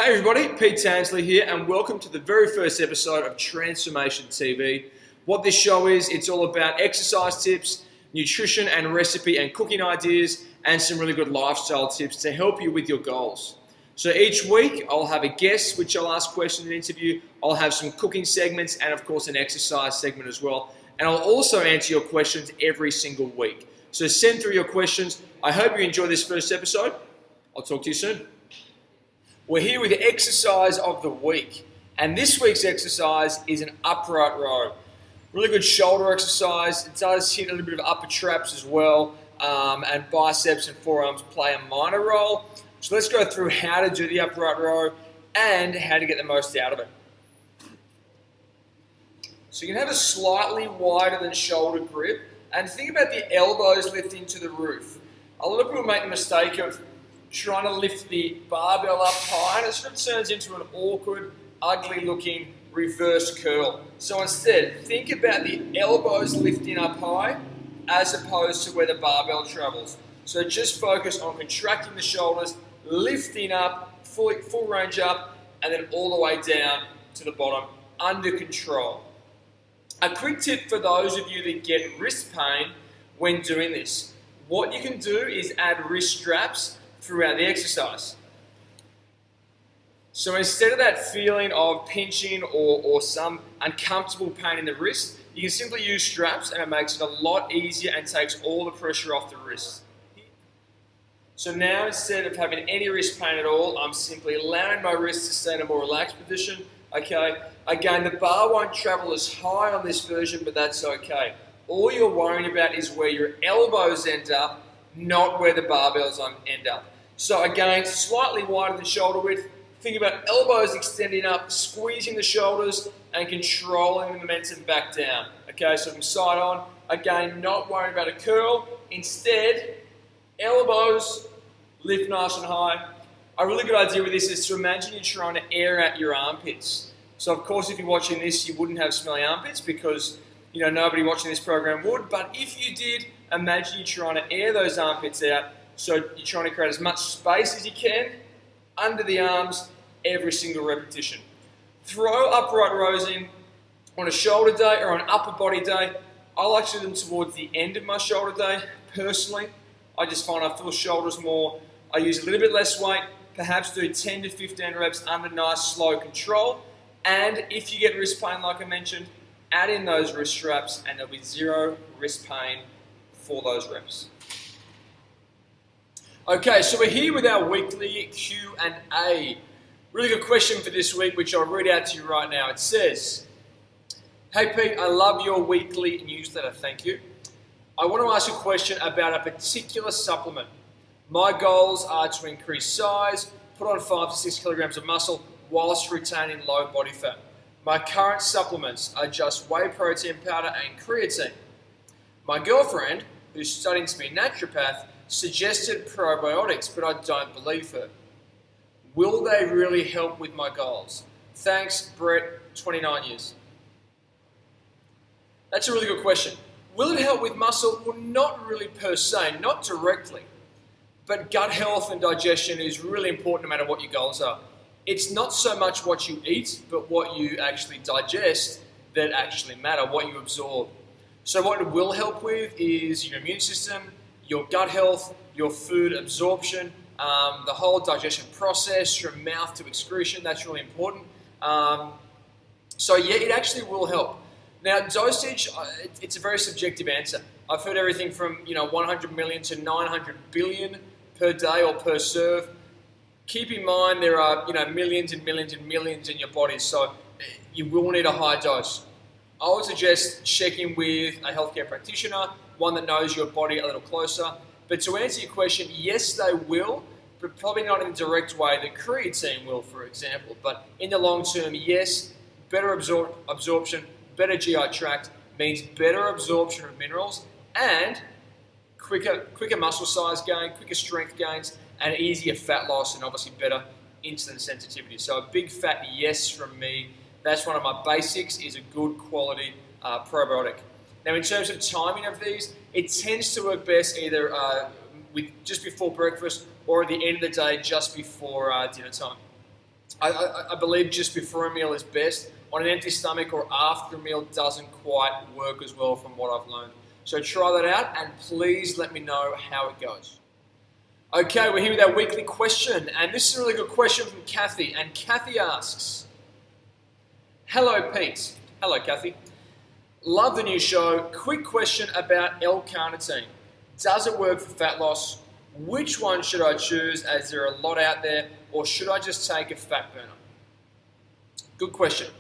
Hey everybody, Pete Tansley here, and welcome to the very first episode of Transformation TV. What this show is, it's all about exercise tips, nutrition and recipe and cooking ideas, and some really good lifestyle tips to help you with your goals. So each week, I'll have a guest, which I'll ask questions and interview. I'll have some cooking segments and of course an exercise segment as well. And I'll also answer your questions every single week. So send through your questions. I hope you enjoy this first episode. I'll talk to you soon. We're here with the exercise of the week, and this week's exercise is an upright row. Really good shoulder exercise. It does hit a little bit of upper traps as well, and biceps and forearms play a minor role. So let's go through how to do the upright row and how to get the most out of it. So you can have a slightly wider than shoulder grip, and think about the elbows lifting to the roof. A lot of people make the mistake of trying to lift the barbell up high, and it sort of turns into an awkward, ugly-looking reverse curl. So instead, think about the elbows lifting up high as opposed to where the barbell travels. So just focus on contracting the shoulders, lifting up, full range up, and then all the way down to the bottom, under control. A quick tip for those of you that get wrist pain when doing this. What you can do is add wrist straps throughout the exercise. So instead of that feeling of pinching or some uncomfortable pain in the wrist, you can simply use straps, and it makes it a lot easier and takes all the pressure off the wrist. So now, instead of having any wrist pain at all, I'm simply allowing my wrist to stay in a more relaxed position. Okay, again, the bar won't travel as high on this version, but that's okay. All you're worrying about is where your elbows end up, not where the barbells end up. So again, slightly wider than shoulder width. Think about elbows extending up, squeezing the shoulders, and controlling the momentum back down. Okay, so from side on, again, not worrying about a curl. Instead, elbows lift nice and high. A really good idea with this is to imagine you're trying to air out your armpits. So of course, if you're watching this, you wouldn't have smelly armpits because nobody watching this program would. But if you did, imagine you're trying to air those armpits out. So you're trying to create as much space as you can under the arms every single repetition. Throw upright rows in on a shoulder day or an upper body day. I like to do them towards the end of my shoulder day. Personally, I just find I feel shoulders more. I use a little bit less weight, perhaps do 10 to 15 reps under nice slow control. And if you get wrist pain, like I mentioned, add in those wrist straps and there'll be zero wrist pain for those reps. Okay, so we're here with our weekly Q&A. Really good question for this week, which I'll read out to you right now. It says, "Hey Pete, I love your weekly newsletter, thank you. I want to ask a question about a particular supplement. My goals are to increase size, put on 5 to 6 kilograms of muscle, whilst retaining low body fat. My current supplements are just whey protein powder and creatine. My girlfriend, who's studying to be a naturopath, suggested probiotics, but I don't believe her. Will they really help with my goals? Thanks, Brett, 29 years. That's a really good question. Will it help with muscle? Well, not really per se, not directly. But gut health and digestion is really important no matter what your goals are. It's not so much what you eat, but what you actually digest that actually matter, what you absorb. So what it will help with is your immune system, your gut health, your food absorption, the whole digestion process from mouth to excretion. That's really important. So yeah, it actually will help. Now dosage, it's a very subjective answer. I've heard everything from 100 million to 900 billion per day or per serve. Keep in mind there are millions and millions and millions in your body, so you will need a high dose. I would suggest checking with a healthcare practitioner, one that knows your body a little closer. But to answer your question, yes, they will, but probably not in the direct way that creatine will, for example. But in the long term, yes, better absorption, better GI tract means better absorption of minerals and quicker muscle size gain, quicker strength gains, and easier fat loss, and obviously better insulin sensitivity. So a big fat yes from me. That's one of my basics, is a good quality probiotic. Now in terms of timing of these, it tends to work best either with just before breakfast or at the end of the day just before dinner time. I believe just before a meal is best. On an empty stomach or after a meal doesn't quite work as well from what I've learned. So try that out and please let me know how it goes. Okay, we're here with our weekly question, and this is a really good question from Kathy. And Kathy asks, hello Pete. Hello Kathy. Love the new show. Quick question about L-carnitine. Does it work for fat loss? Which one should I choose, as there are a lot out there, or should I just take a fat burner? Good question.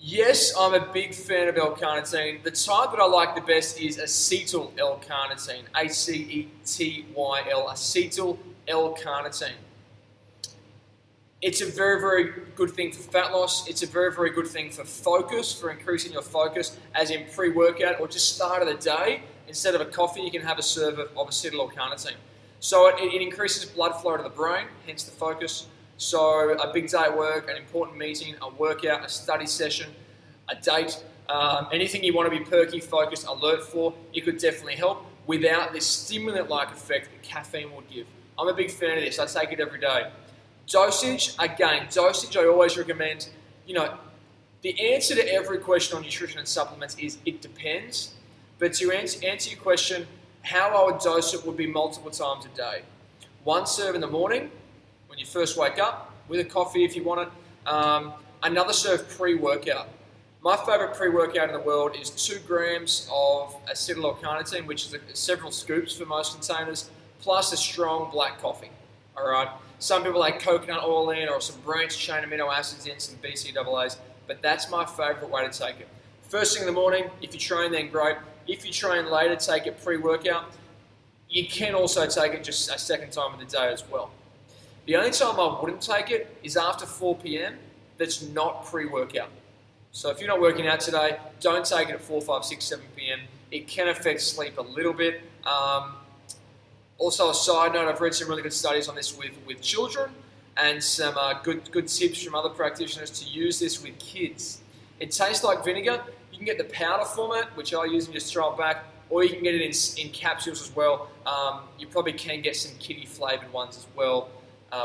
Yes, I'm a big fan of L-carnitine. The type that I like the best is acetyl L-carnitine, A-C-E-T-Y-L, acetyl L-carnitine. It's a very, very good thing for fat loss. It's a very, very good thing for focus, for increasing your focus, as in pre-workout or just start of the day. Instead of a coffee, you can have a serve of acetyl L-carnitine. So it increases blood flow to the brain, hence the focus. So a big day at work, an important meeting, a workout, a study session, a date, anything you want to be perky, focused, alert for, it could definitely help without this stimulant-like effect that caffeine will give. I'm a big fan of this. I take it every day. Dosage, I always recommend, the answer to every question on nutrition and supplements is it depends. But to answer your question, how I would dose it would be multiple times a day. One serve in the morning, when you first wake up, with a coffee if you want it. Another serve pre-workout. My favorite pre-workout in the world is 2 grams of acetyl L-carnitine, which is several scoops for most containers, plus a strong black coffee. All right. Some people like coconut oil in, or some branched chain amino acids in, some BCAAs, but that's my favorite way to take it. First thing in the morning, if you train, then great. If you train later, take it pre-workout. You can also take it just a second time of the day as well. The only time I wouldn't take it is after 4 p.m. that's not pre-workout. So if you're not working out today, don't take it at 4, 5, 6, 7 p.m. It can affect sleep a little bit. Also, a side note, I've read some really good studies on this with children, and some good tips from other practitioners to use this with kids. It tastes like vinegar. You can get the powder format, which I use and just throw it back, or you can get it in capsules as well. You probably can get some kiddie flavored ones as well,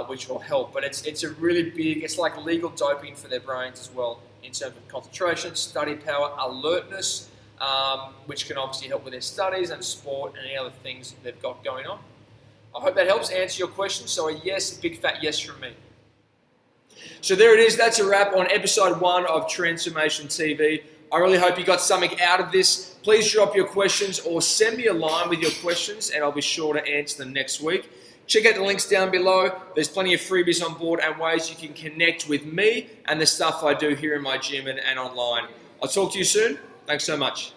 which will help. But it's a really big, it's like legal doping for their brains as well, in terms of concentration, study power, alertness, which can obviously help with their studies and sport and any other things they've got going on. I hope that helps answer your question. So a yes, a big fat yes from me. So there it is. That's a wrap on episode 1 of Transformation TV. I really hope you got something out of this. Please drop your questions or send me a line with your questions, and I'll be sure to answer them next week. Check out the links down below. There's plenty of freebies on board and ways you can connect with me and the stuff I do here in my gym and online. I'll talk to you soon. Thanks so much.